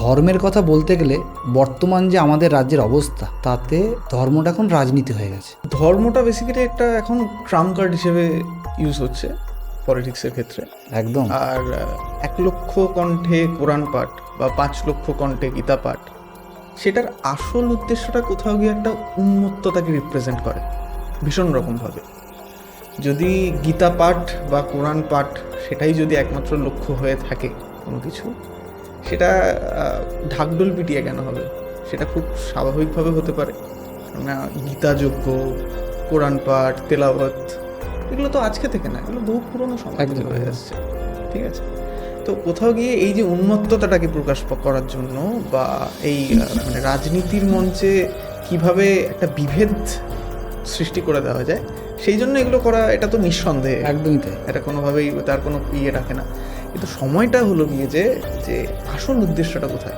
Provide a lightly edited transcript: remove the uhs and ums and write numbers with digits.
ধর্মের কথা বলতে গেলে বর্তমান যে আমাদের রাজ্যের অবস্থা, তাতে ধর্মটা এখন রাজনীতি হয়ে গেছে। ধর্মটা বেসিক্যালি একটা এখন ট্রাম্প কার্ড হিসেবে ইউজ হচ্ছে পলিটিক্সের ক্ষেত্রে। একদম। আর 1,00,000 কণ্ঠে কোরআন পাঠ বা 5,00,000 কণ্ঠে গীতা পাঠ, সেটার আসল উদ্দেশ্যটা কোথাও গিয়ে একটা উন্মত্ততাকে রিপ্রেজেন্ট করে ভীষণ রকমভাবে। যদি গীতা পাঠ বা কোরআন পাঠ সেটাই যদি একমাত্র লক্ষ্য হয়ে থাকে কোনো কিছু, সেটা ঢাকঢোল পিটিয়ে কেন হবে? সেটা খুব স্বাভাবিকভাবে হতে পারে। না, গীতাযজ্ঞ, কোরআন পাঠ, তেলাওয়াত, এগুলো তো আজকে থেকে না, এগুলো বহু পুরনো সময় থেকে একদম। হয়ে আসছে। ঠিক আছে, তো কোথাও গিয়ে এই যে উন্মত্ততাটাকে প্রকাশ করার জন্য বা এই মানে রাজনীতির মঞ্চে কিভাবে একটা বিভেদ সৃষ্টি করে দেওয়া যায়, সেই জন্য এগুলো করা, এটা তো নিঃসন্দেহে একদমই তাই। এটা কোনোভাবেই তার কোনো ইয়ে রাখে না। কিন্তু সময়টা হলো গিয়ে যে আসল উদ্দেশ্যটা কোথায়।